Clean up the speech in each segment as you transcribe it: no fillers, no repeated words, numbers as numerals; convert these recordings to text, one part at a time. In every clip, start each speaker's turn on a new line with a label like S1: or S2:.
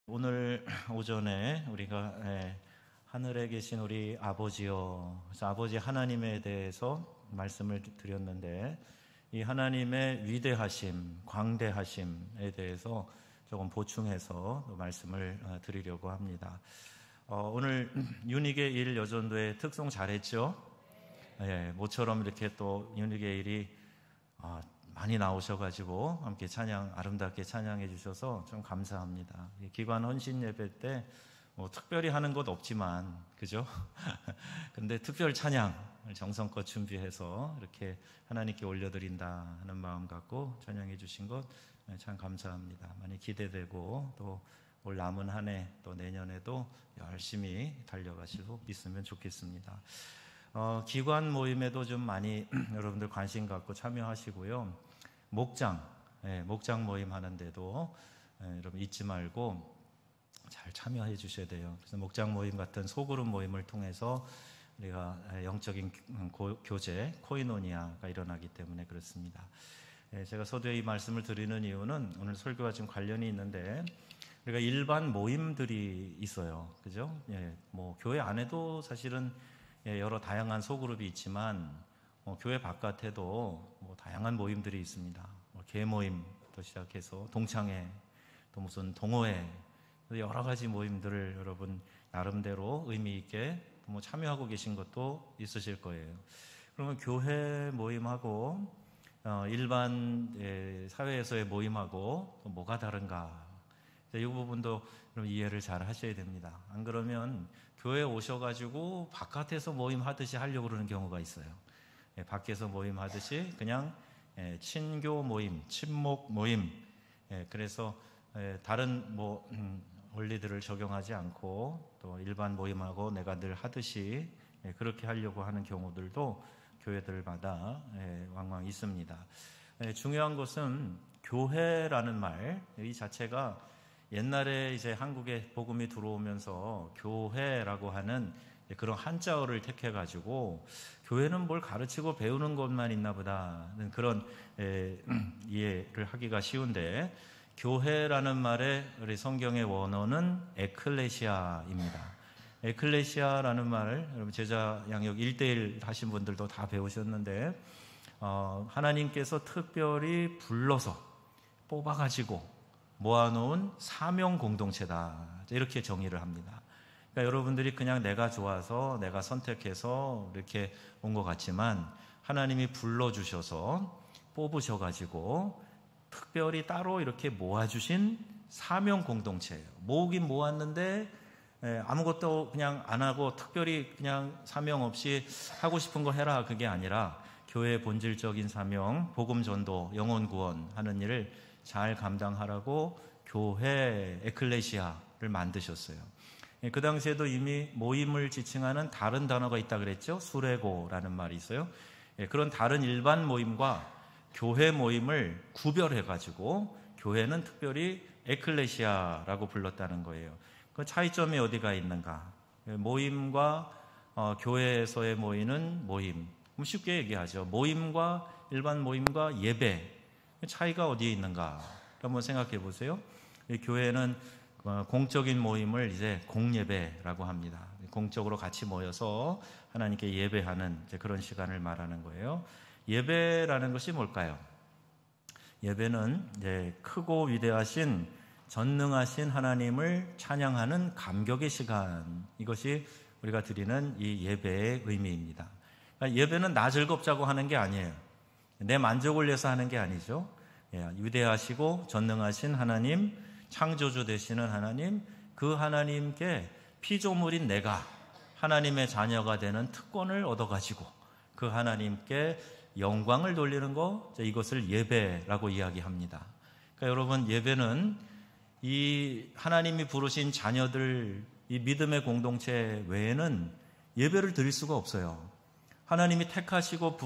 S1: 오늘 오전에 우리가 하늘에 계신 우리 아버지요, 그래서 아버지 하나님에 대해서 말씀을 드렸는데, 이 하나님의 위대하심, 광대하심에 대해서 조금 보충해서 말씀을 드리려고 합니다. 오늘 윤희계 1 여전도의 특송 잘했죠? 모처럼 이렇게 또 윤희계 1이 많이 나오셔가지고 함께 아름답게 찬양해 주셔서 좀 감사합니다. 기관 헌신 예배 때 뭐 특별히 하는 것 없지만, 그죠? 근데 특별 찬양을 정성껏 준비해서 이렇게 하나님께 올려드린다 하는 마음 갖고 찬양해 주신 것 참 감사합니다. 많이 기대되고 또 올 남은 한 해 또 내년에도 열심히 달려가시고 있으면 좋겠습니다. 기관 모임에도 좀 많이 여러분들 관심 갖고 참여하시고요. 목장 모임 하는데도 여러분 잊지 말고 잘 참여해 주셔야 돼요. 그래서 목장 모임 같은 소그룹 모임을 통해서 우리가 영적인 교제, 코이노니아가 일어나기 때문에 그렇습니다. 제가 서두에 이 말씀을 드리는 이유는 오늘 설교와 좀 관련이 있는데, 우리가 일반 모임들이 있어요. 그죠? 뭐 교회 안에도 사실은 여러 다양한 소그룹이 있지만 교회 바깥에도 다양한 모임들이 있습니다. 개 모임부터 시작해서 동창회, 또 무슨 동호회, 여러 가지 모임들을 여러분 나름대로 의미 있게 참여하고 계신 것도 있으실 거예요. 그러면 교회 모임하고 일반 사회에서의 모임하고 뭐가 다른가? 이 부분도 이해를 잘 하셔야 됩니다. 안 그러면 교회에 오셔가지고 바깥에서 모임하듯이 하려고 그러는 경우가 있어요. 밖에서 모임하듯이 그냥 친교 모임, 친목 모임, 그래서 다른 원리들을 적용하지 않고 또 일반 모임하고 내가 늘 하듯이 그렇게 하려고 하는 경우들도 교회들마다 왕왕 있습니다. 중요한 것은 교회라는 말, 이 자체가 옛날에 이제 한국에 복음이 들어오면서 교회라고 하는 그런 한자어를 택해가지고 교회는 뭘 가르치고 배우는 것만 있나 보다는 그런 이해를 하기가 쉬운데, 교회라는 말의 우리 성경의 원어는 에클레시아입니다. 에클레시아라는 말을 여러분 제자 양육 1:1 하신 분들도 다 배우셨는데, 하나님께서 특별히 불러서 뽑아가지고 모아놓은 사명 공동체다, 이렇게 정의를 합니다. 그러니까 여러분들이 그냥 내가 좋아서 내가 선택해서 이렇게 온 것 같지만 하나님이 불러주셔서 뽑으셔가지고 특별히 따로 이렇게 모아주신 사명 공동체예요. 모으긴 모았는데 아무것도 그냥 안 하고 특별히 그냥 사명 없이 하고 싶은 거 해라, 그게 아니라 교회의 본질적인 사명, 복음 전도, 영혼 구원하는 일을 잘 감당하라고 교회 에클레시아를 만드셨어요. 그 당시에도 이미 모임을 지칭하는 다른 단어가 있다 그랬죠. 수레고라는 말이 있어요. 그런 다른 일반 모임과 교회 모임을 구별해가지고 교회는 특별히 에클레시아라고 불렀다는 거예요. 그 차이점이 어디가 있는가? 모임과 교회에서의 모이는 모임, 쉽게 얘기하죠. 모임과 일반 모임과 예배, 차이가 어디에 있는가? 한번 생각해 보세요. 교회는 공적인 모임을 이제 공예배라고 합니다. 공적으로 같이 모여서 하나님께 예배하는 그런 시간을 말하는 거예요. 예배라는 것이 뭘까요? 예배는 이제 크고 위대하신 전능하신 하나님을 찬양하는 감격의 시간, 이것이 우리가 드리는 이 예배의 의미입니다. 그러니까 예배는 나 즐겁자고 하는 게 아니에요. 내 만족을 위해서 하는 게 아니죠. 위대하시고 전능하신 하나님, 창조주 되시는 하나님, 그 하나님께 피조물인 내가 하나님의 자녀가 되는 특권을 얻어가지고 그 하나님께 영광을 돌리는 것, 이것을 예배라고 이야기합니다. 그러니까 여러분, 예배는 이 하나님이 부르신 자녀들, 이 믿음의 공동체 외에는 예배를 드릴 수가 없어요. 하나님이 택하시고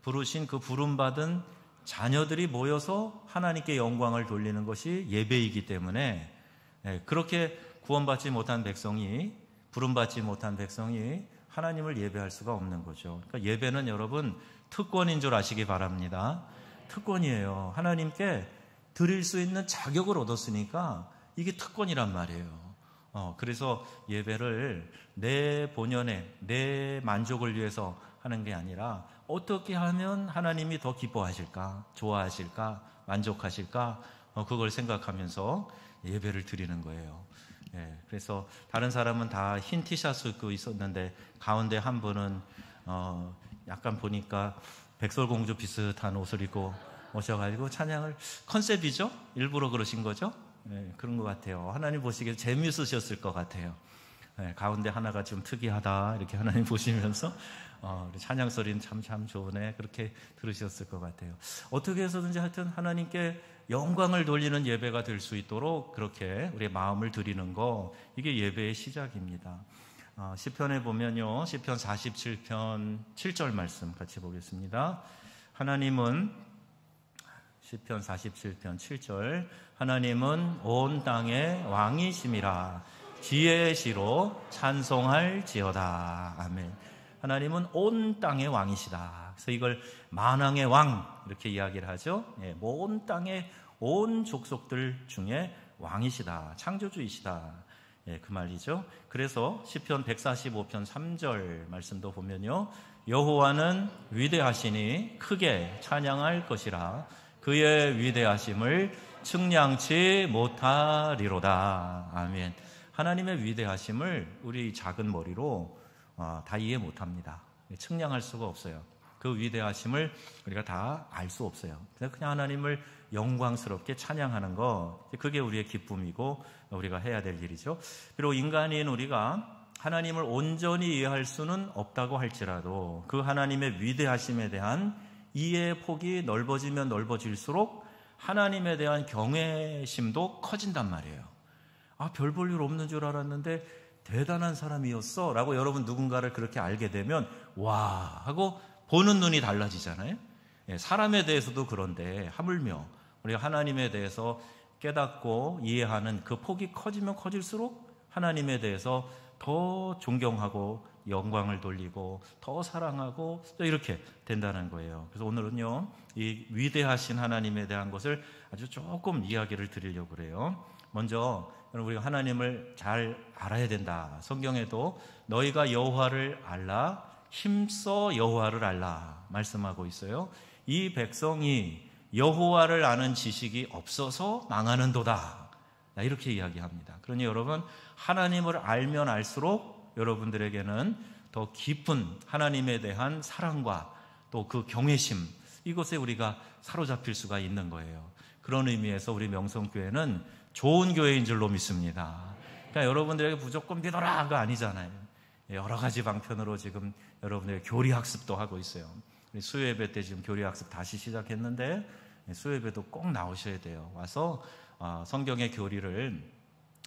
S1: 부르신 그 부름받은 자녀들이 모여서 하나님께 영광을 돌리는 것이 예배이기 때문에 그렇게 구원받지 못한 백성이, 부름받지 못한 백성이 하나님을 예배할 수가 없는 거죠. 그러니까 예배는 여러분 특권인 줄 아시기 바랍니다. 특권이에요. 하나님께 드릴 수 있는 자격을 얻었으니까 이게 특권이란 말이에요. 그래서 예배를 내 본연의 내 만족을 위해서 하는 게 아니라 어떻게 하면 하나님이 더 기뻐하실까, 좋아하실까, 만족하실까, 그걸 생각하면서 예배를 드리는 거예요. 그래서 다른 사람은 다 흰 티셔츠 입고 있었는데 가운데 한 분은 약간 보니까 백설공주 비슷한 옷을 입고 오셔가지고 찬양을, 컨셉이죠? 일부러 그러신 거죠? 그런 것 같아요. 하나님 보시기에 재미있으셨을 것 같아요. 가운데 하나가 좀 특이하다 이렇게 하나님 보시면서 찬양 소리는 참 좋으네 그렇게 들으셨을 것 같아요. 어떻게 해서든지 하여튼 하나님께 영광을 돌리는 예배가 될 수 있도록 그렇게 우리의 마음을 드리는 거, 이게 예배의 시작입니다. 시편에 보면요, 시편 47편 7절 말씀 같이 보겠습니다. 하나님은, 시편 47편 7절, 하나님은 온 땅의 왕이심이라 지혜의 시로 찬송할지어다. 아멘. 하나님은 온 땅의 왕이시다. 그래서 이걸 만왕의 왕 이렇게 이야기를 하죠. 온 땅의 온 족속들 중에 왕이시다, 창조주이시다, 그 말이죠. 그래서 시편 145편 3절 말씀도 보면요, 여호와는 위대하시니 크게 찬양할 것이라 그의 위대하심을 측량치 못하리로다. 아멘. 하나님의 위대하심을 우리 작은 머리로 다 이해 못합니다. 측량할 수가 없어요. 그 위대하심을 우리가 다 알 수 없어요. 그냥 하나님을 영광스럽게 찬양하는 거, 그게 우리의 기쁨이고 우리가 해야 될 일이죠. 비록 인간인 우리가 하나님을 온전히 이해할 수는 없다고 할지라도 그 하나님의 위대하심에 대한 이해의 폭이 넓어지면 넓어질수록 하나님에 대한 경외심도 커진단 말이에요. 별 볼 일 없는 줄 알았는데 대단한 사람이었어 라고 여러분 누군가를 그렇게 알게 되면 와 하고 보는 눈이 달라지잖아요. 사람에 대해서도 그런데 하물며 우리가 하나님에 대해서 깨닫고 이해하는 그 폭이 커지면 커질수록 하나님에 대해서 더 존경하고 영광을 돌리고 더 사랑하고 또 이렇게 된다는 거예요. 그래서 오늘은요, 이 위대하신 하나님에 대한 것을 아주 조금 이야기를 드리려고 그래요. 먼저 우리가 하나님을 잘 알아야 된다. 성경에도 너희가 여호와를 알라, 힘써 여호와를 알라 말씀하고 있어요. 이 백성이 여호와를 아는 지식이 없어서 망하는도다, 이렇게 이야기합니다. 그러니 여러분, 하나님을 알면 알수록 여러분들에게는 더 깊은 하나님에 대한 사랑과 또 그 경외심, 이것에 우리가 사로잡힐 수가 있는 거예요. 그런 의미에서 우리 명성교회는 좋은 교회인 줄로 믿습니다. 그러니까 여러분들에게 무조건 믿어라가 아니잖아요. 여러 가지 방편으로 지금 여러분들의 교리학습도 하고 있어요. 수요예배 때 지금 교리학습 다시 시작했는데 수요예배도 꼭 나오셔야 돼요. 와서 성경의 교리를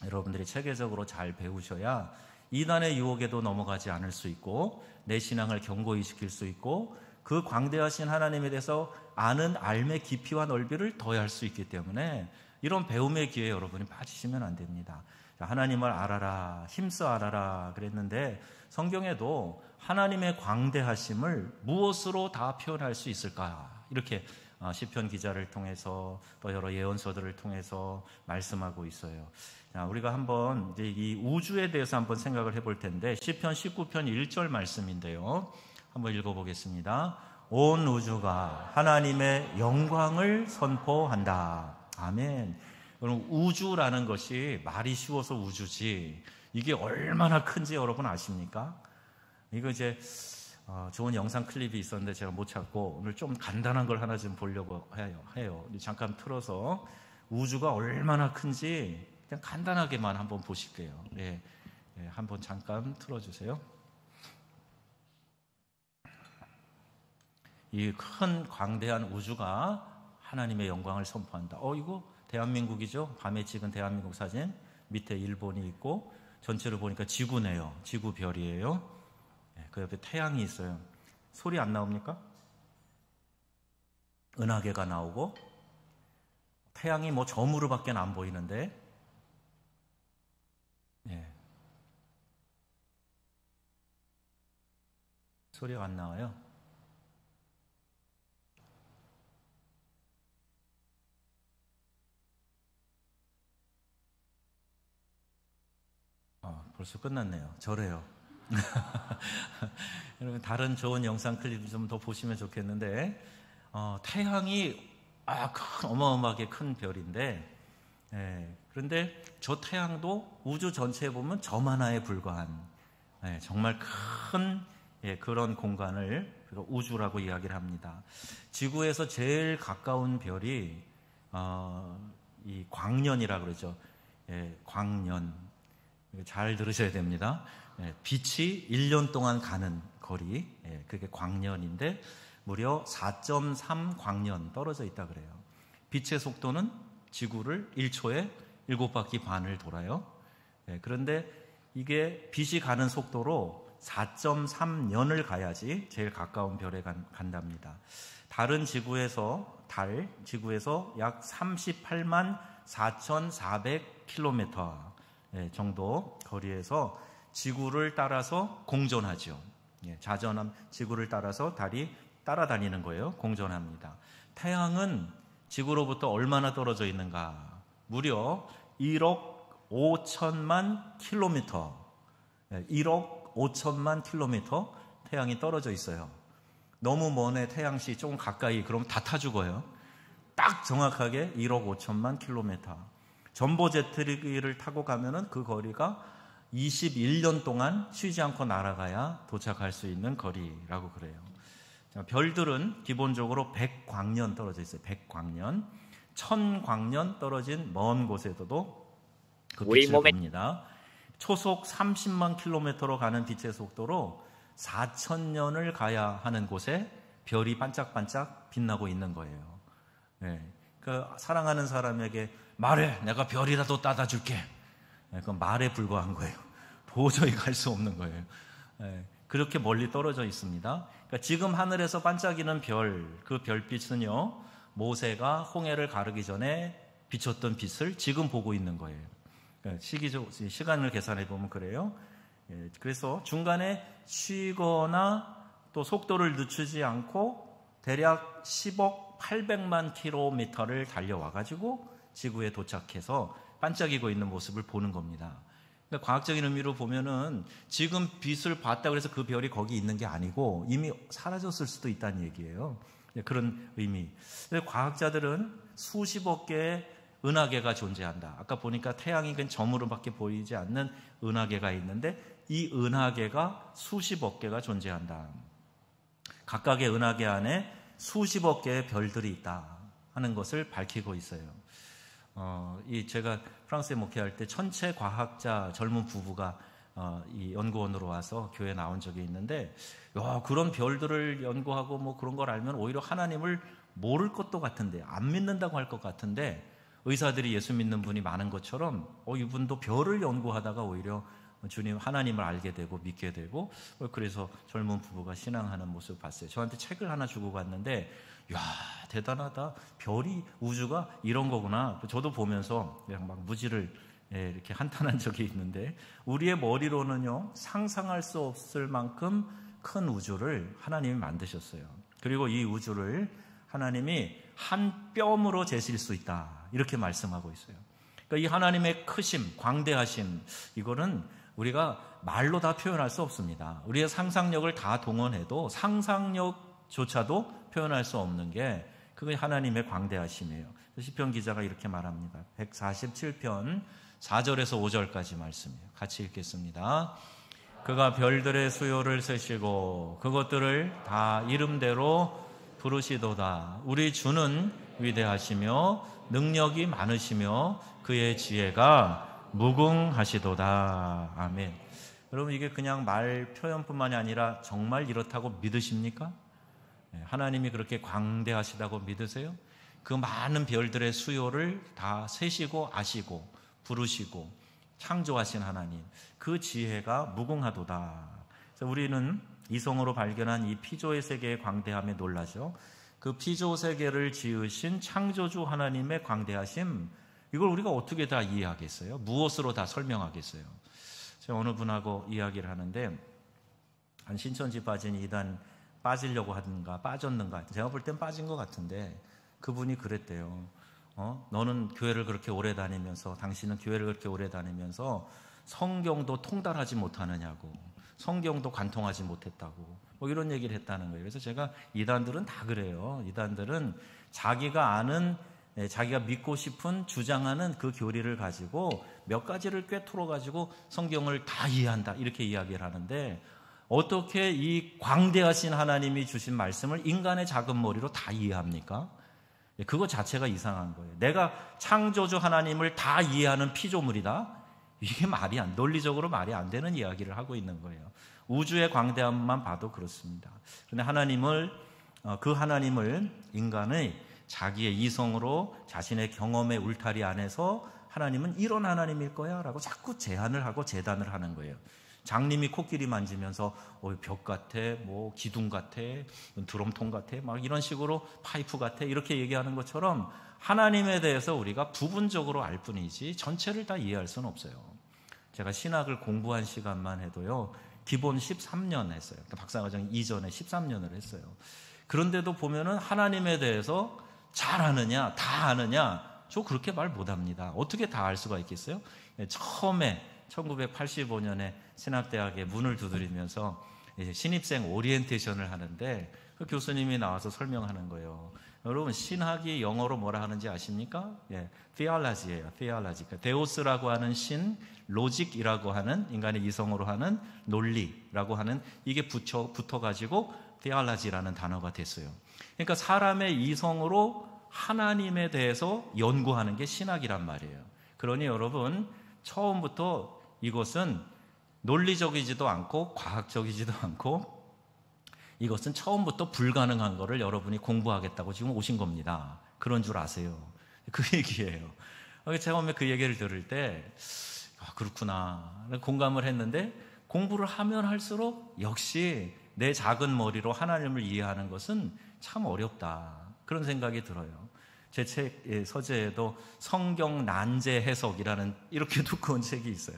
S1: 여러분들이 체계적으로 잘 배우셔야 이단의 유혹에도 넘어가지 않을 수 있고 내 신앙을 견고히 지킬 수 있고 그 광대하신 하나님에 대해서 아는 알의 깊이와 넓이를 더할 수 있기 때문에 이런 배움의 기회에 여러분이 빠지시면 안 됩니다. 하나님을 알아라, 힘써 알아라 그랬는데 성경에도 하나님의 광대하심을 무엇으로 다 표현할 수 있을까? 이렇게 시편 기자를 통해서 또 여러 예언서들을 통해서 말씀하고 있어요. 우리가 한번 이제 이 우주에 대해서 한번 생각을 해볼 텐데 시편 19편 1절 말씀인데요. 한번 읽어보겠습니다. 온 우주가 하나님의 영광을 선포한다. 아멘. 여러분, 우주라는 것이 말이 쉬워서 우주지 이게 얼마나 큰지 여러분 아십니까? 이거 이제 좋은 영상 클립이 있었는데 제가 못 찾고 오늘 좀 간단한 걸 하나 좀 보려고 해요. 잠깐 틀어서 우주가 얼마나 큰지 그냥 간단하게만 한번 보실게요. 한번 잠깐 틀어주세요. 이 큰 광대한 우주가 하나님의 영광을 선포한다. 이거 대한민국이죠. 밤에 찍은 대한민국 사진. 밑에 일본이 있고 전체를 보니까 지구네요. 지구별이에요. 그 옆에 태양이 있어요. 소리 안 나옵니까? 은하계가 나오고 태양이 뭐 저무르밖에 안 보이는데 소리가 안 나와요. 벌써 끝났네요. 저래요. 여러분 다른 좋은 영상 클립 좀 더 보시면 좋겠는데 태양이 어마어마하게 큰 별인데 그런데 저 태양도 우주 전체에 보면 점 하나에 불과한 정말 큰 그런 공간을 우주라고 이야기를 합니다. 지구에서 제일 가까운 별이 이 광년이라고 그러죠. 광년. 잘 들으셔야 됩니다. 빛이 1년 동안 가는 거리, 그게 광년인데 무려 4.3 광년 떨어져 있다 그래요. 빛의 속도는 지구를 1초에 7바퀴 반을 돌아요. 그런데 이게 빛이 가는 속도로 4.3년을 가야지 제일 가까운 별에 간답니다. 지구에서 약 38만 4,400km 정도 거리에서 지구를 따라서 공전하죠. 지구를 따라서 달이 따라다니는 거예요. 공전합니다. 태양은 지구로부터 얼마나 떨어져 있는가? 무려 1억 5천만 킬로미터, 1억 5천만 킬로미터 태양이 떨어져 있어요. 너무 먼에 태양시 조금 가까이 그럼 다 타 죽어요. 딱 정확하게 1억 5천만 킬로미터. 전보 제트기를 타고 가면은 그 거리가 21년 동안 쉬지 않고 날아가야 도착할 수 있는 거리라고 그래요. 별들은 기본적으로 100광년 떨어져 있어요. 100광년. 1000광년 떨어진 먼 곳에서도 그 빛을 봅니다. 초속 30만 킬로미터로 가는 빛의 속도로 4,000년을 가야 하는 곳에 별이 반짝반짝 빛나고 있는 거예요. 사랑하는 사람에게 말해, 내가 별이라도 따다 줄게. 그건 말에 불과한 거예요. 도저히 갈 수 없는 거예요. 그렇게 멀리 떨어져 있습니다. 그러니까 지금 하늘에서 반짝이는 그 별빛은요, 모세가 홍해를 가르기 전에 비췄던 빛을 지금 보고 있는 거예요. 시간을 계산해 보면 그래요. 그래서 중간에 쉬거나 또 속도를 늦추지 않고 대략 10억 800만 킬로미터를 달려와가지고 지구에 도착해서 반짝이고 있는 모습을 보는 겁니다. 그러니까 과학적인 의미로 보면은 지금 빛을 봤다 그래서 그 별이 거기 있는 게 아니고 이미 사라졌을 수도 있다는 얘기예요. 그런 의미. 과학자들은 수십억 개의 은하계가 존재한다. 아까 보니까 태양이 그냥 점으로밖에 보이지 않는 은하계가 있는데 이 은하계가 수십억 개가 존재한다. 각각의 은하계 안에 수십억 개의 별들이 있다 하는 것을 밝히고 있어요. 제가 프랑스에 목회할 때 천체 과학자 젊은 부부가 이 연구원으로 와서 교회에 나온 적이 있는데, 그런 별들을 연구하고 뭐 그런 걸 알면 오히려 하나님을 모를 것도 같은데, 안 믿는다고 할 것 같은데, 의사들이 예수 믿는 분이 많은 것처럼 이분도 별을 연구하다가 오히려 주님 하나님을 알게 되고 믿게 되고, 그래서 젊은 부부가 신앙하는 모습을 봤어요. 저한테 책을 하나 주고 갔는데, 야, 대단하다. 별이, 우주가 이런 거구나. 저도 보면서 그냥 막 무지를 이렇게 한탄한 적이 있는데, 우리의 머리로는요, 상상할 수 없을 만큼 큰 우주를 하나님이 만드셨어요. 그리고 이 우주를 하나님이 한 뼘으로 재실 수 있다, 이렇게 말씀하고 있어요. 그러니까 이 하나님의 크심, 광대하심, 이거는 우리가 말로 다 표현할 수 없습니다. 우리의 상상력을 다 동원해도 상상력조차도 표현할 수 없는 게 그게 하나님의 광대하심이에요. 시편 기자가 이렇게 말합니다. 147편 4절에서 5절까지 말씀이에요. 같이 읽겠습니다. 그가 별들의 수요를 세시고 그것들을 다 이름대로 부르시도다. 우리 주는 위대하시며 능력이 많으시며 그의 지혜가 무궁하시도다. 아멘. 여러분, 이게 그냥 말 표현뿐만이 아니라 정말 이렇다고 믿으십니까? 하나님이 그렇게 광대하시다고 믿으세요? 그 많은 별들의 수요를 다 세시고 아시고 부르시고 창조하신 하나님, 그 지혜가 무궁하도다. 우리는 이성으로 발견한 이 피조의 세계의 광대함에 놀라죠. 그 피조 세계를 지으신 창조주 하나님의 광대하심, 이걸 우리가 어떻게 다 이해하겠어요? 무엇으로 다 설명하겠어요? 제가 어느 분하고 이야기를 하는데, 한 신천지 빠진 이단 빠지려고 하든가 빠졌는가, 제가 볼 땐 빠진 것 같은데, 그분이 그랬대요. 너는 교회를 그렇게 오래 다니면서, 당신은 교회를 그렇게 오래 다니면서 성경도 통달하지 못하느냐고, 성경도 관통하지 못했다고, 뭐 이런 얘기를 했다는 거예요. 그래서 제가 이단들은 다 그래요. 이단들은 자기가 아는, 자기가 믿고 싶은, 주장하는 그 교리를 가지고 몇 가지를 꿰뚫어 가지고 성경을 다 이해한다, 이렇게 이야기를 하는데, 어떻게 이 광대하신 하나님이 주신 말씀을 인간의 작은 머리로 다 이해합니까? 그거 자체가 이상한 거예요. 내가 창조주 하나님을 다 이해하는 피조물이다? 이게 논리적으로 말이 안 되는 이야기를 하고 있는 거예요. 우주의 광대함만 봐도 그렇습니다. 그런데 그 하나님을 인간의 자기의 이성으로, 자신의 경험의 울타리 안에서 하나님은 이런 하나님일 거야 라고 자꾸 제안을 하고 재단을 하는 거예요. 장님이 코끼리 만지면서 벽 같아, 뭐 기둥 같아, 드럼통 같아, 막 이런 식으로 파이프 같아, 이렇게 얘기하는 것처럼 하나님에 대해서 우리가 부분적으로 알 뿐이지 전체를 다 이해할 수는 없어요. 제가 신학을 공부한 시간만 해도요, 기본 13년 했어요. 박사과정 이전에 13년을 했어요. 그런데도 보면은 하나님에 대해서 잘 아느냐, 다 아느냐, 저 그렇게 말 못합니다. 어떻게 다 알 수가 있겠어요? 처음에 1985년에 신학대학에 문을 두드리면서 신입생 오리엔테이션을 하는데, 그 교수님이 나와서 설명하는 거예요. 여러분, 신학이 영어로 뭐라 하는지 아십니까? theology예요. theology. 데오스라고 하는 신, 로직이라고 하는 인간의 이성으로 하는 논리라고 하는, 이게 붙어가지고 theology라는 단어가 됐어요. 그러니까 사람의 이성으로 하나님에 대해서 연구하는 게 신학이란 말이에요. 그러니 여러분, 처음부터 이것은 논리적이지도 않고 과학적이지도 않고, 이것은 처음부터 불가능한 거를 여러분이 공부하겠다고 지금 오신 겁니다. 그런 줄 아세요. 그 얘기예요. 처음에 그 얘기를 들을 때 그렇구나 공감을 했는데, 공부를 하면 할수록 역시 내 작은 머리로 하나님을 이해하는 것은 참 어렵다, 그런 생각이 들어요. 제 책 서재에도 성경 난제 해석이라는 이렇게 두꺼운 책이 있어요.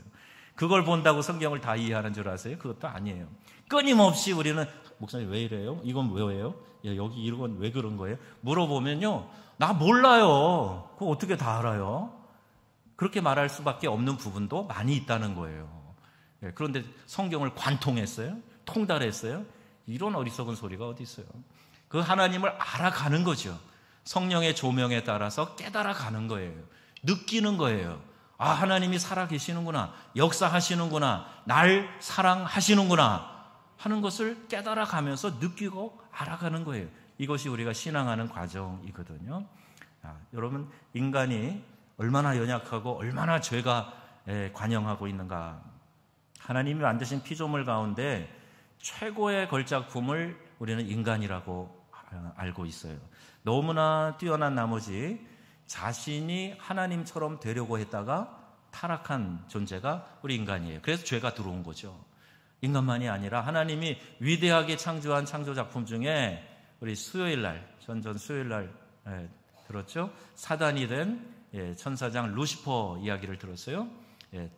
S1: 그걸 본다고 성경을 다 이해하는 줄 아세요? 그것도 아니에요. 끊임없이 우리는, 목사님 왜 이래요? 이건 왜요? 여기 이건 왜 그런 거예요? 물어보면요, 나 몰라요. 그거 어떻게 다 알아요? 그렇게 말할 수밖에 없는 부분도 많이 있다는 거예요. 그런데 성경을 관통했어요? 통달했어요? 이런 어리석은 소리가 어디 있어요? 그 하나님을 알아가는 거죠. 성령의 조명에 따라서 깨달아가는 거예요. 느끼는 거예요. 아, 하나님이 살아계시는구나, 역사하시는구나, 날 사랑하시는구나 하는 것을 깨달아가면서 느끼고 알아가는 거예요. 이것이 우리가 신앙하는 과정이거든요. 여러분, 인간이 얼마나 연약하고 얼마나 죄가 관영하고 있는가. 하나님이 만드신 피조물 가운데 최고의 걸작품을 우리는 인간이라고 알고 있어요. 너무나 뛰어난 나머지 자신이 하나님처럼 되려고 했다가 타락한 존재가 우리 인간이에요. 그래서 죄가 들어온 거죠. 인간만이 아니라 하나님이 위대하게 창조한 창조작품 중에 우리 전전 수요일날 들었죠? 사단이 된 천사장 루시퍼 이야기를 들었어요.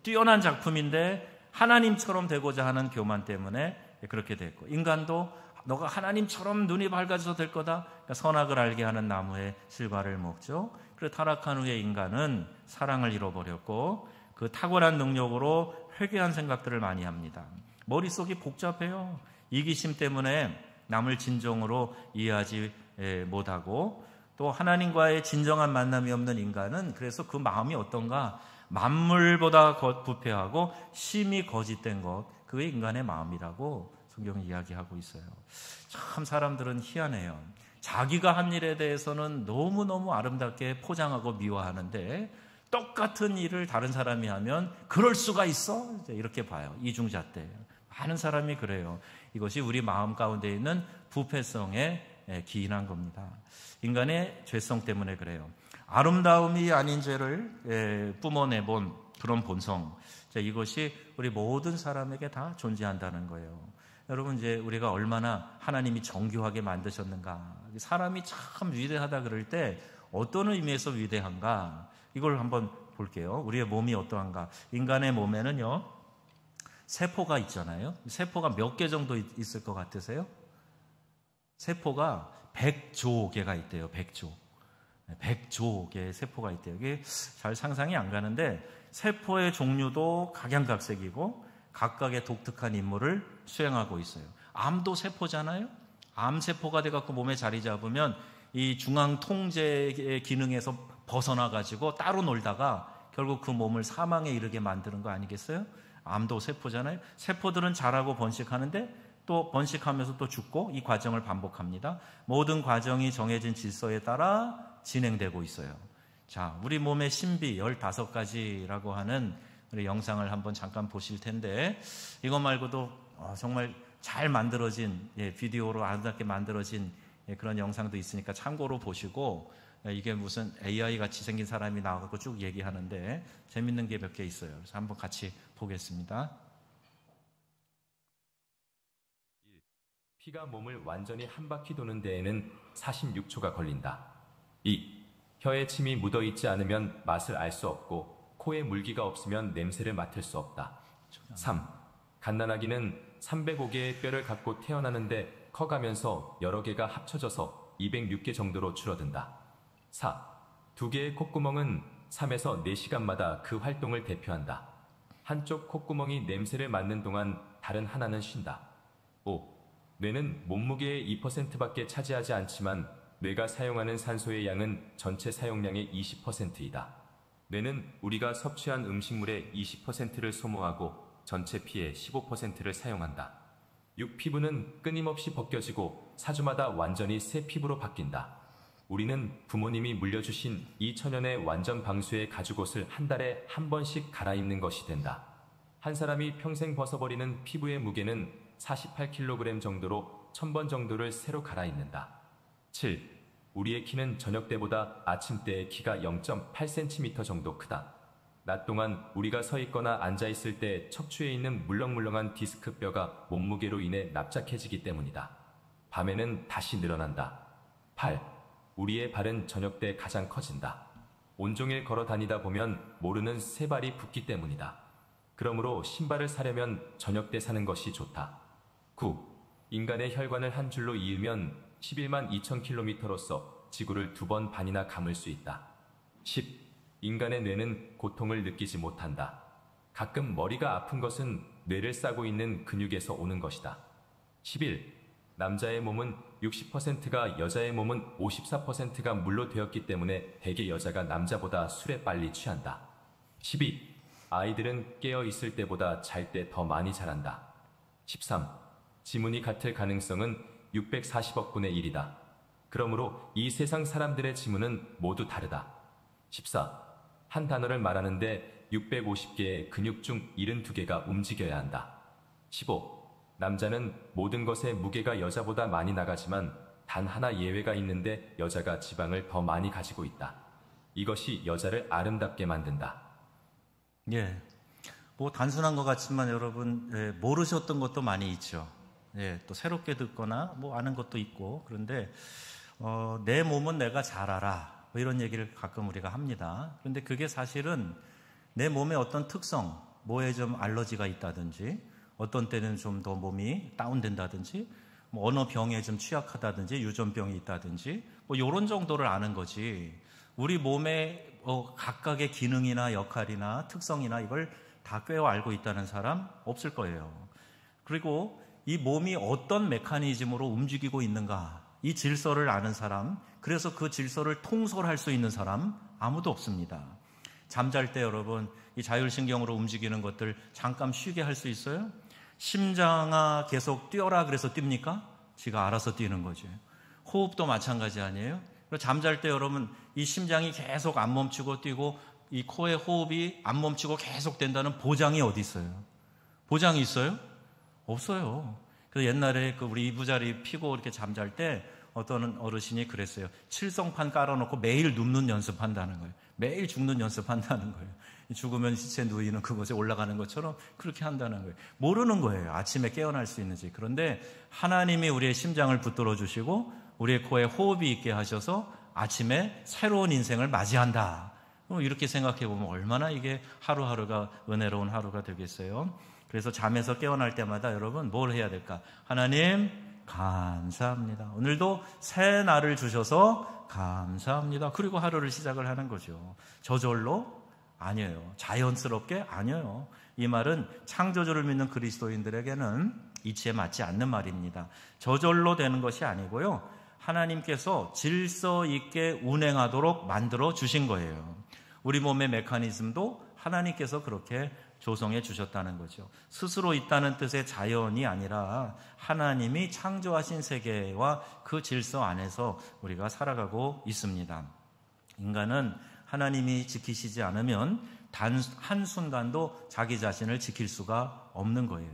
S1: 뛰어난 작품인데 하나님처럼 되고자 하는 교만 때문에 그렇게 됐고, 인간도 너가 하나님처럼 눈이 밝아져서 될 거다, 그러니까 선악을 알게 하는 나무의 실과를 먹죠. 그래서 타락한 후에 인간은 사랑을 잃어버렸고, 그 탁월한 능력으로 회개한 생각들을 많이 합니다. 머릿속이 복잡해요. 이기심 때문에 남을 진정으로 이해하지 못하고, 또 하나님과의 진정한 만남이 없는 인간은 그래서 그 마음이 어떤가, 만물보다 부패하고 심히 거짓된 것, 그게 인간의 마음이라고 성경이 이야기하고 있어요. 참 사람들은 희한해요. 자기가 한 일에 대해서는 너무너무 아름답게 포장하고 미화하는데, 똑같은 일을 다른 사람이 하면 그럴 수가 있어? 이렇게 봐요. 이중잣대. 많은 사람이 그래요. 이것이 우리 마음 가운데 있는 부패성에 기인한 겁니다. 인간의 죄성 때문에 그래요. 아름다움이 아닌 죄를 뿜어내본 그런 본성, 이것이 우리 모든 사람에게 다 존재한다는 거예요. 여러분, 이제 우리가 얼마나 하나님이 정교하게 만드셨는가, 사람이 참 위대하다 그럴 때 어떤 의미에서 위대한가, 이걸 한번 볼게요. 우리의 몸이 어떠한가. 인간의 몸에는요, 세포가 있잖아요. 세포가 몇 개 정도 있을 것 같으세요? 세포가 100조 개가 있대요. 100조. 100조 개의 세포가 있대요. 이게 잘 상상이 안 가는데 세포의 종류도 각양각색이고 각각의 독특한 임무를 수행하고 있어요. 암도 세포잖아요. 암세포가 돼갖고 몸에 자리 잡으면 이 중앙 통제의 기능에서 벗어나가지고 따로 놀다가 결국 그 몸을 사망에 이르게 만드는 거 아니겠어요? 암도 세포잖아요. 세포들은 자라고 번식하는데 또 번식하면서 또 죽고 이 과정을 반복합니다. 모든 과정이 정해진 질서에 따라 진행되고 있어요. 자, 우리 몸의 신비 15가지라고 하는 우리 영상을 한번 잠깐 보실 텐데 이거 말고도 정말 잘 만들어진 비디오로 아름답게 만들어진 그런 영상도 있으니까 참고로 보시고 이게 무슨 AI 같이 생긴 사람이 나와서 쭉 얘기하는데 재밌는 게 몇 개 있어요. 그래서 한번 같이 보겠습니다.
S2: 피가 몸을 완전히 한 바퀴 도는 데에는 46초가 걸린다. 2. 혀에 침이 묻어있지 않으면 맛을 알 수 없고 코에 물기가 없으면 냄새를 맡을 수 없다. 3. 갓난아기는 305개의 뼈를 갖고 태어나는데 커가면서 여러 개가 합쳐져서 206개 정도로 줄어든다. 4. 2개의 콧구멍은 3에서 4시간마다 그 활동을 대표한다. 한쪽 콧구멍이 냄새를 맡는 동안 다른 하나는 쉰다. 5. 뇌는 몸무게의 2%밖에 차지하지 않지만 뇌가 사용하는 산소의 양은 전체 사용량의 20%이다. 뇌는 우리가 섭취한 음식물의 20%를 소모하고 전체 피의 15%를 사용한다. 6. 피부는 끊임없이 벗겨지고 4주마다 완전히 새 피부로 바뀐다. 우리는 부모님이 물려주신 2000년의 완전 방수의 가죽옷을 한 달에 한 번씩 갈아입는 것이 된다. 한 사람이 평생 벗어버리는 피부의 무게는 48kg 정도로 1000번 정도를 새로 갈아입는다. 7. 우리의 키는 저녁 때보다 아침 때의 키가 0.8cm 정도 크다. 낮 동안 우리가 서 있거나 앉아 있을 때 척추에 있는 물렁물렁한 디스크 뼈가 몸무게로 인해 납작해지기 때문이다. 밤에는 다시 늘어난다. 8. 우리의 발은 저녁 때 가장 커진다. 온종일 걸어 다니다 보면 모르는 새 발이 붙기 때문이다. 그러므로 신발을 사려면 저녁 때 사는 것이 좋다. 9. 인간의 혈관을 한 줄로 이으면 11만 2,000km로서 지구를 2번 반이나 감을 수 있다. 10. 인간의 뇌는 고통을 느끼지 못한다. 가끔 머리가 아픈 것은 뇌를 싸고 있는 근육에서 오는 것이다. 11. 남자의 몸은 60%가 여자의 몸은 54%가 물로 되었기 때문에 대개 여자가 남자보다 술에 빨리 취한다. 12. 아이들은 깨어 있을 때보다 잘 때 더 많이 자란다. 13. 지문이 같을 가능성은 640억 분의 1이다. 그러므로 이 세상 사람들의 지문은 모두 다르다. 14. 한 단어를 말하는데 650개의 근육 중 72개가 움직여야 한다. 15. 남자는 모든 것의 무게가 여자보다 많이 나가지만 단 하나 예외가 있는데 여자가 지방을 더 많이 가지고 있다. 이것이 여자를 아름답게 만든다.
S1: 예, 뭐 단순한 것 같지만 여러분 모르셨던 것도 많이 있죠. 예, 또 새롭게 듣거나 뭐 아는 것도 있고 그런데 내 몸은 내가 잘 알아. 뭐 이런 얘기를 가끔 우리가 합니다. 그런데 그게 사실은 내 몸의 어떤 특성, 뭐에 좀 알러지가 있다든지 어떤 때는 좀 더 몸이 다운된다든지 뭐 어느 병에 좀 취약하다든지 유전병이 있다든지 뭐 이런 정도를 아는 거지 우리 몸의 각각의 기능이나 역할이나 특성이나 이걸 다 꿰어 알고 있다는 사람 없을 거예요. 그리고 이 몸이 어떤 메커니즘으로 움직이고 있는가 이 질서를 아는 사람, 그래서 그 질서를 통솔할 수 있는 사람 아무도 없습니다. 잠잘 때 여러분 이 자율신경으로 움직이는 것들 잠깐 쉬게 할 수 있어요? 심장아 계속 뛰어라 그래서 뜁니까? 지가 알아서 뛰는 거죠. 호흡도 마찬가지 아니에요? 잠잘 때 여러분 이 심장이 계속 안 멈추고 뛰고 이 코의 호흡이 안 멈추고 계속 된다는 보장이 어디 있어요? 보장이 있어요? 없어요. 그래서 옛날에 우리 이부자리 피고 이렇게 잠잘 때 어떤 어르신이 그랬어요. 칠성판 깔아놓고 매일 눕는 연습한다는 거예요. 매일 죽는 연습한다는 거예요. 죽으면 시체 누이는 그곳에 올라가는 것처럼 그렇게 한다는 거예요. 모르는 거예요. 아침에 깨어날 수 있는지. 그런데 하나님이 우리의 심장을 붙들어 주시고 우리의 코에 호흡이 있게 하셔서 아침에 새로운 인생을 맞이한다. 이렇게 생각해 보면 얼마나 이게 하루하루가 은혜로운 하루가 되겠어요. 그래서 잠에서 깨어날 때마다 여러분 뭘 해야 될까? 하나님 감사합니다. 오늘도 새 날을 주셔서 감사합니다. 그리고 하루를 시작을 하는 거죠. 저절로? 아니에요. 자연스럽게? 아니에요. 이 말은 창조주를 믿는 그리스도인들에게는 이치에 맞지 않는 말입니다. 저절로 되는 것이 아니고요. 하나님께서 질서 있게 운행하도록 만들어 주신 거예요. 우리 몸의 메커니즘도 하나님께서 그렇게 조성해 주셨다는 거죠. 스스로 있다는 뜻의 자연이 아니라 하나님이 창조하신 세계와 그 질서 안에서 우리가 살아가고 있습니다. 인간은 하나님이 지키시지 않으면 단 한순간도 자기 자신을 지킬 수가 없는 거예요.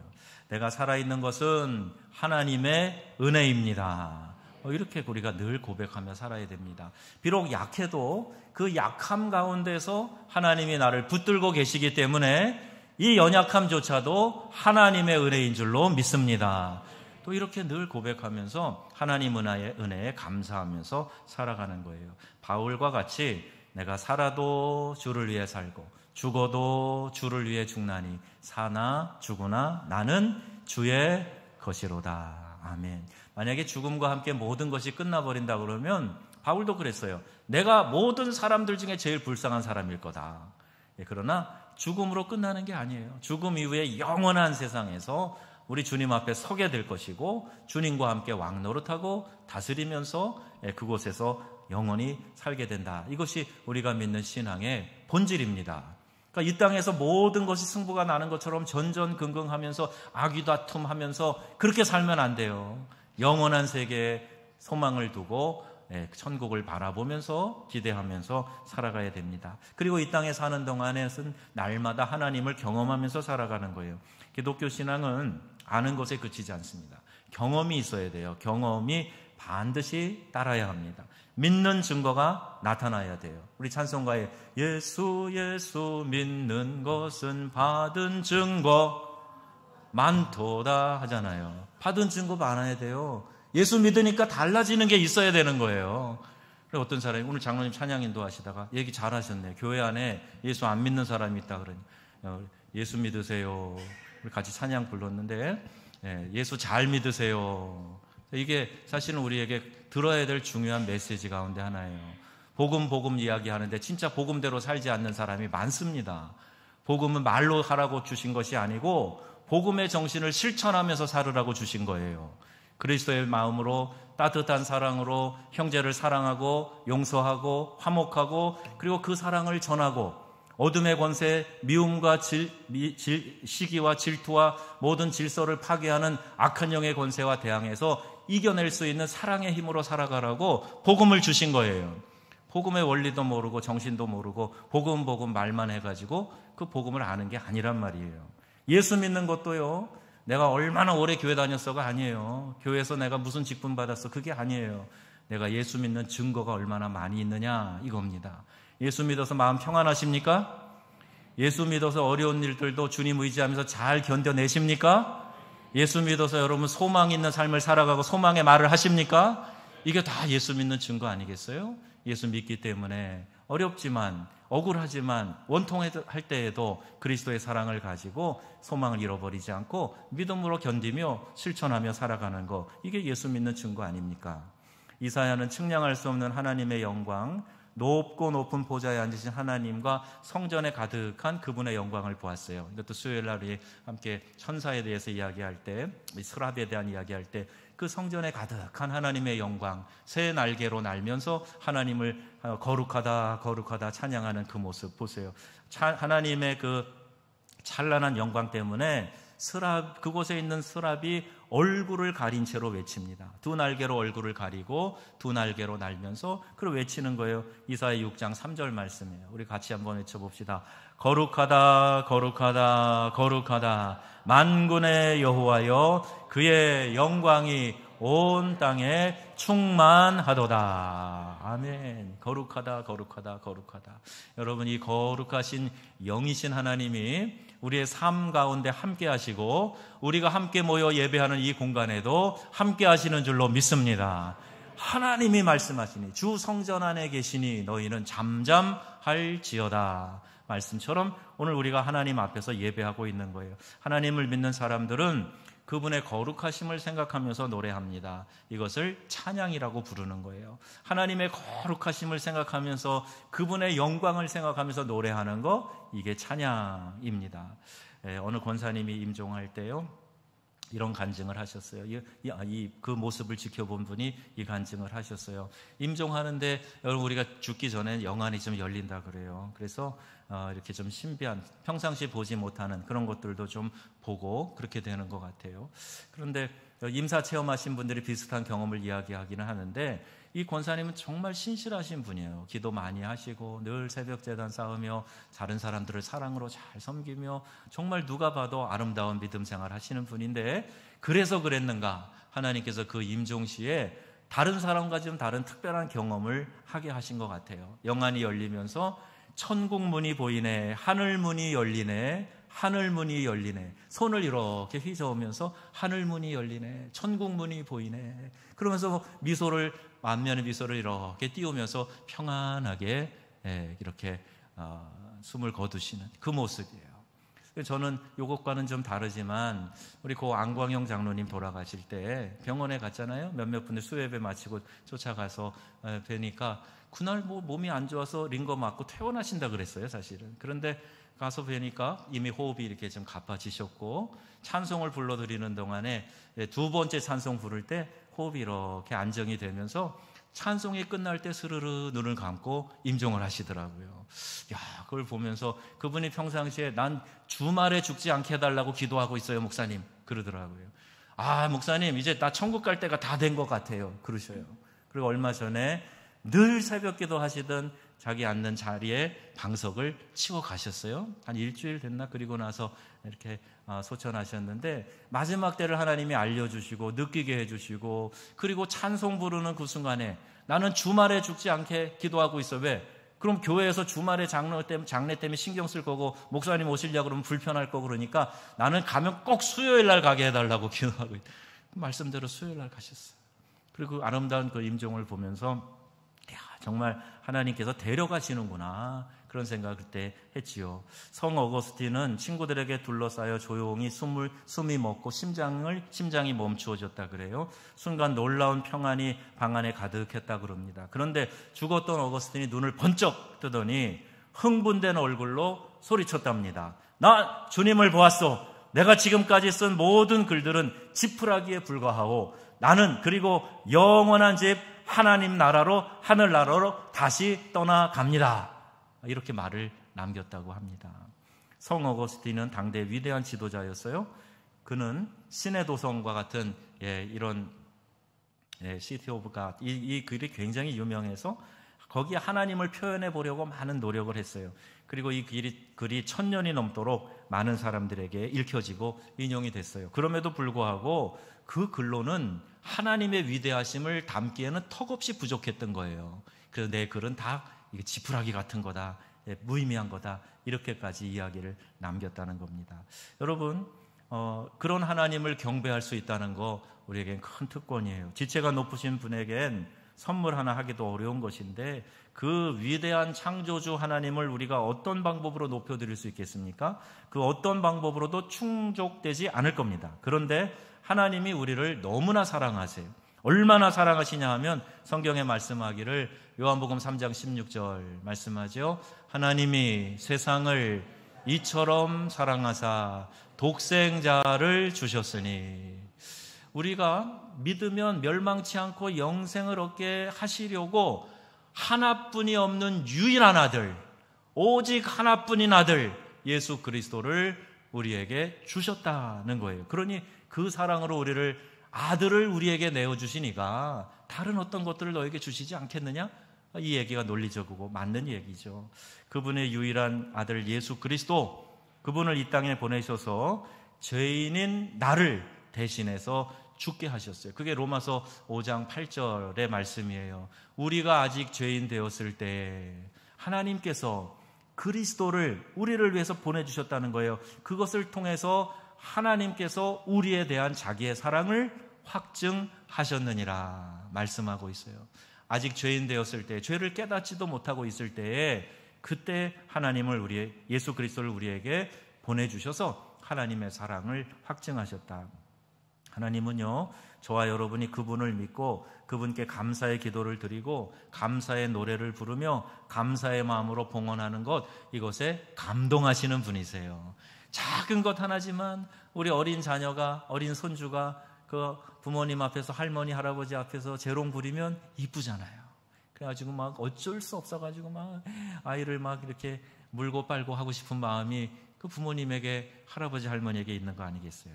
S1: 내가 살아있는 것은 하나님의 은혜입니다. 이렇게 우리가 늘 고백하며 살아야 됩니다. 비록 약해도 그 약함 가운데서 하나님이 나를 붙들고 계시기 때문에 이 연약함조차도 하나님의 은혜인 줄로 믿습니다. 또 이렇게 늘 고백하면서 하나님 은혜에 감사하면서 살아가는 거예요. 바울과 같이 내가 살아도 주를 위해 살고 죽어도 주를 위해 죽나니 사나 죽으나 나는 주의 것이로다. 아멘. 만약에 죽음과 함께 모든 것이 끝나버린다 그러면 바울도 그랬어요. 내가 모든 사람들 중에 제일 불쌍한 사람일 거다. 그러나 죽음으로 끝나는 게 아니에요. 죽음 이후에 영원한 세상에서 우리 주님 앞에 서게 될 것이고 주님과 함께 왕노릇하고 다스리면서 그곳에서 영원히 살게 된다. 이것이 우리가 믿는 신앙의 본질입니다. 그러니까 이 땅에서 모든 것이 승부가 나는 것처럼 전전긍긍하면서 악유다툼하면서 그렇게 살면 안 돼요. 영원한 세계에 소망을 두고 천국을 바라보면서 기대하면서 살아가야 됩니다. 그리고 이 땅에 사는 동안에는 날마다 하나님을 경험하면서 살아가는 거예요. 기독교 신앙은 아는 것에 그치지 않습니다. 경험이 있어야 돼요. 경험이 반드시 따라야 합니다. 믿는 증거가 나타나야 돼요. 우리 찬송가에 예수 예수 믿는 것은 받은 증거 많도다 하잖아요. 받은 증거 많아야 돼요. 예수 믿으니까 달라지는 게 있어야 되는 거예요. 그리고 어떤 사람이 오늘 장로님 찬양인도 하시다가 얘기 잘하셨네. 교회 안에 예수 안 믿는 사람이 있다 그러니 예수 믿으세요. 우리 같이 찬양 불렀는데 예수 잘 믿으세요. 이게 사실은 우리에게 들어야 될 중요한 메시지 가운데 하나예요. 복음 이야기하는데 진짜 복음대로 살지 않는 사람이 많습니다. 복음은 말로 하라고 주신 것이 아니고 복음의 정신을 실천하면서 살으라고 주신 거예요. 그리스도의 마음으로 따뜻한 사랑으로 형제를 사랑하고 용서하고 화목하고 그리고 그 사랑을 전하고 어둠의 권세, 미움과 시기와 질투와 모든 질서를 파괴하는 악한 영의 권세와 대항해서 이겨낼 수 있는 사랑의 힘으로 살아가라고 복음을 주신 거예요. 복음의 원리도 모르고 정신도 모르고 복음 말만 해가지고 그 복음을 아는 게 아니란 말이에요. 예수 믿는 것도요. 내가 얼마나 오래 교회 다녔어가 아니에요. 교회에서 내가 무슨 직분 받았어 그게 아니에요. 내가 예수 믿는 증거가 얼마나 많이 있느냐 이겁니다. 예수 믿어서 마음 평안하십니까? 예수 믿어서 어려운 일들도 주님 의지하면서 잘 견뎌내십니까? 예수 믿어서 여러분 소망 있는 삶을 살아가고 소망의 말을 하십니까? 이게 다 예수 믿는 증거 아니겠어요? 예수 믿기 때문에 어렵지만 억울하지만 원통할 때에도 그리스도의 사랑을 가지고 소망을 잃어버리지 않고 믿음으로 견디며 실천하며 살아가는 거 이게 예수 믿는 증거 아닙니까? 이사야는 측량할 수 없는 하나님의 영광 높고 높은 보좌에 앉으신 하나님과 성전에 가득한 그분의 영광을 보았어요. 이것도 수요일 날에 함께 천사에 대해서 이야기할 때 스랍에 대한 이야기할 때 그 성전에 가득한 하나님의 영광 새 날개로 날면서 하나님을 거룩하다 거룩하다 찬양하는 그 모습 보세요. 하나님의 그 찬란한 영광 때문에 그곳에 있는 스랍이 얼굴을 가린 채로 외칩니다. 두 날개로 얼굴을 가리고 두 날개로 날면서 그걸 외치는 거예요. 이사야 6장 3절 말씀이에요. 우리 같이 한번 외쳐봅시다. 거룩하다 거룩하다 거룩하다 만군의 여호와여 그의 영광이 온 땅에 충만하도다. 아멘. 거룩하다 거룩하다 거룩하다. 여러분 이 거룩하신 영이신 하나님이 우리의 삶 가운데 함께 하시고 우리가 함께 모여 예배하는 이 공간에도 함께 하시는 줄로 믿습니다. 하나님이 말씀하시니 주 성전 안에 계시니 너희는 잠잠할지어다. 말씀처럼 오늘 우리가 하나님 앞에서 예배하고 있는 거예요. 하나님을 믿는 사람들은 그분의 거룩하심을 생각하면서 노래합니다. 이것을 찬양이라고 부르는 거예요. 하나님의 거룩하심을 생각하면서 그분의 영광을 생각하면서 노래하는 거, 이게 찬양입니다. 어느 권사님이 임종할 때요, 이런 간증을 하셨어요. 그 모습을 지켜본 분이 이 간증을 하셨어요. 임종하는데 여러분, 우리가 죽기 전에 영안이 좀 열린다 그래요. 그래서 이렇게 좀 신비한, 평상시 보지 못하는 그런 것들도 좀 보고 그렇게 되는 것 같아요. 그런데 임사 체험하신 분들이 비슷한 경험을 이야기하기는 하는데, 이 권사님은 정말 신실하신 분이에요. 기도 많이 하시고 늘 새벽 제단 쌓으며 다른 사람들을 사랑으로 잘 섬기며 정말 누가 봐도 아름다운 믿음 생활 하시는 분인데, 그래서 그랬는가 하나님께서 그 임종시에 다른 사람과 좀 다른 특별한 경험을 하게 하신 것 같아요. 영안이 열리면서 천국 문이 보이네, 하늘 문이 열리네, 하늘 문이 열리네, 손을 이렇게 휘저으면서 하늘 문이 열리네, 천국 문이 보이네, 그러면서 미소를, 만면의 미소를 이렇게 띄우면서 평안하게 이렇게 숨을 거두시는 그 모습이에요. 저는 이것과는 좀 다르지만, 우리 고 안광영 장로님 돌아가실 때 병원에 갔잖아요. 몇몇 분들 수요예배 마치고 쫓아가서 뵈니까 그날 뭐 몸이 안 좋아서 링거 맞고 퇴원하신다 그랬어요, 사실은. 그런데 가서 뵈니까 이미 호흡이 이렇게 좀 가빠지셨고, 찬송을 불러드리는 동안에 두 번째 찬송 부를 때 호흡이 이렇게 안정이 되면서 찬송이 끝날 때 스르르 눈을 감고 임종을 하시더라고요. 야, 그걸 보면서 그분이 평상시에 난 주말에 죽지 않게 해달라고 기도하고 있어요, 목사님, 그러더라고요. 아, 목사님, 이제 나 천국 갈 때가 다 된 것 같아요, 그러셔요. 그리고 얼마 전에 늘 새벽 기도 하시던 자기 앉는 자리에 방석을 치워 가셨어요. 한 일주일 됐나? 그리고 나서 이렇게 소천하셨는데, 마지막 때를 하나님이 알려주시고 느끼게 해주시고, 그리고 찬송 부르는 그 순간에 나는 주말에 죽지 않게 기도하고 있어. 왜? 그럼 교회에서 주말에 장례 때문에 신경 쓸 거고, 목사님 오시려고 그러면 불편할 거고, 그러니까 나는 가면 꼭 수요일 날 가게 해달라고 기도하고 있다. 말씀대로 수요일 날 가셨어요. 그리고 그 아름다운 그 임종을 보면서 정말 하나님께서 데려가시는구나, 그런 생각을 그때 했지요. 성 어거스틴은 친구들에게 둘러싸여 조용히 숨이 멎고 심장이 멈추어졌다 그래요. 순간 놀라운 평안이 방 안에 가득했다 그럽니다. 그런데 죽었던 어거스틴이 눈을 번쩍 뜨더니 흥분된 얼굴로 소리쳤답니다. 나 주님을 보았소. 내가 지금까지 쓴 모든 글들은 지푸라기에 불과하고, 나는 그리고 영원한 집 하나님 나라로, 하늘나라로 다시 떠나갑니다. 이렇게 말을 남겼다고 합니다. 성 어거스틴은 당대 위대한 지도자였어요. 그는 신의 도성과 같은 이런 시티 오브 갓, 이 글이 굉장히 유명해서 거기에 하나님을 표현해 보려고 많은 노력을 했어요. 그리고 이 글이 1000년이 넘도록 많은 사람들에게 읽혀지고 인용이 됐어요. 그럼에도 불구하고 그 글로는 하나님의 위대하심을 담기에는 턱없이 부족했던 거예요. 그래서 내 글은 다 지푸라기 같은 거다, 무의미한 거다, 이렇게까지 이야기를 남겼다는 겁니다. 여러분, 그런 하나님을 경배할 수 있다는 거 우리에겐 큰 특권이에요. 지체가 높으신 분에겐 선물 하나 하기도 어려운 것인데, 그 위대한 창조주 하나님을 우리가 어떤 방법으로 높여드릴 수 있겠습니까? 그 어떤 방법으로도 충족되지 않을 겁니다. 그런데 하나님이 우리를 너무나 사랑하세요. 얼마나 사랑하시냐 하면 성경에 말씀하기를, 요한복음 3장 16절 말씀하죠. 하나님이 세상을 이처럼 사랑하사 독생자를 주셨으니. 우리가 믿으면 멸망치 않고 영생을 얻게 하시려고 하나뿐이 없는 유일한 아들, 오직 하나뿐인 아들 예수 그리스도를 우리에게 주셨다는 거예요. 그러니 그 사랑으로 아들을 우리에게 내어주시니까 다른 어떤 것들을 너에게 주시지 않겠느냐? 이 얘기가 논리적이고 맞는 얘기죠. 그분의 유일한 아들 예수 그리스도, 그분을 이 땅에 보내셔서 죄인인 나를 대신해서 죽게 하셨어요. 그게 로마서 5장 8절의 말씀이에요. 우리가 아직 죄인 되었을 때 하나님께서 그리스도를 우리를 위해서 보내주셨다는 거예요. 그것을 통해서 하나님께서 우리에 대한 자기의 사랑을 확증하셨느니라 말씀하고 있어요. 아직 죄인 되었을 때, 죄를 깨닫지도 못하고 있을 때에, 그때 하나님을 예수 그리스도를 우리에게 보내주셔서 하나님의 사랑을 확증하셨다. 하나님은요, 저와 여러분이 그분을 믿고 그분께 감사의 기도를 드리고 감사의 노래를 부르며 감사의 마음으로 봉헌하는 것, 이것에 감동하시는 분이세요. 작은 것 하나지만 우리 어린 자녀가, 어린 손주가 그 부모님 앞에서, 할머니 할아버지 앞에서 재롱 부리면 이쁘잖아요. 그래가지고 막 어쩔 수 없어가지고 막 아이를 막 이렇게 물고 빨고 하고 싶은 마음이 그 부모님에게, 할아버지 할머니에게 있는 거 아니겠어요?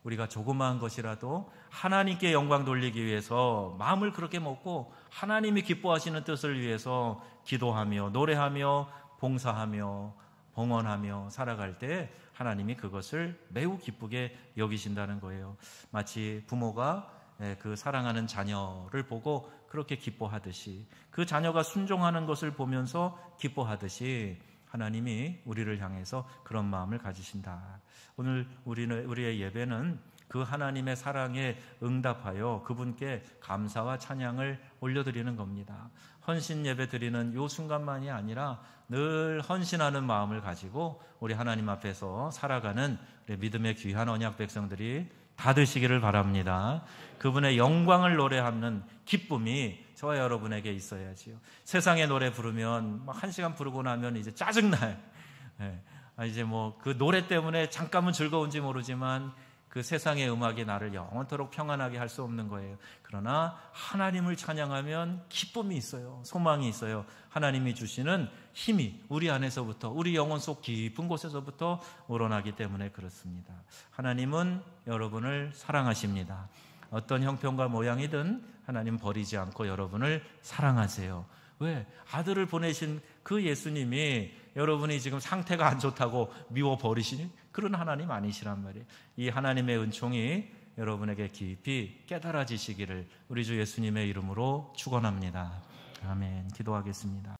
S1: 우리가 조그마한 것이라도 하나님께 영광 돌리기 위해서 마음을 그렇게 먹고 하나님이 기뻐하시는 뜻을 위해서 기도하며 노래하며 봉사하며 봉헌하며 살아갈 때 하나님이 그것을 매우 기쁘게 여기신다는 거예요. 마치 부모가 그 사랑하는 자녀를 보고 그렇게 기뻐하듯이, 그 자녀가 순종하는 것을 보면서 기뻐하듯이 하나님이 우리를 향해서 그런 마음을 가지신다. 오늘 우리의 예배는 그 하나님의 사랑에 응답하여 그분께 감사와 찬양을 올려드리는 겁니다. 헌신 예배 드리는 이 순간만이 아니라 늘 헌신하는 마음을 가지고 우리 하나님 앞에서 살아가는 우리 믿음의 귀한 언약 백성들이 다 되시기를 바랍니다. 그분의 영광을 노래하는 기쁨이 저와 여러분에게 있어야지요. 세상의 노래 부르면 막 1시간 부르고 나면 이제 짜증나요. 이제 뭐 그 노래 때문에 잠깐은 즐거운지 모르지만 그 세상의 음악이 나를 영원토록 평안하게 할 수 없는 거예요. 그러나 하나님을 찬양하면 기쁨이 있어요. 소망이 있어요. 하나님이 주시는 힘이 우리 안에서부터, 우리 영혼 속 깊은 곳에서부터 우러나기 때문에 그렇습니다. 하나님은 여러분을 사랑하십니다. 어떤 형편과 모양이든 하나님 버리지 않고 여러분을 사랑하세요. 왜? 아들을 보내신 그 예수님이 여러분이 지금 상태가 안 좋다고 미워버리시니 그런 하나님 아니시란 말이에요. 이 하나님의 은총이 여러분에게 깊이 깨달아지시기를 우리 주 예수님의 이름으로 축원합니다. 아멘. 기도하겠습니다.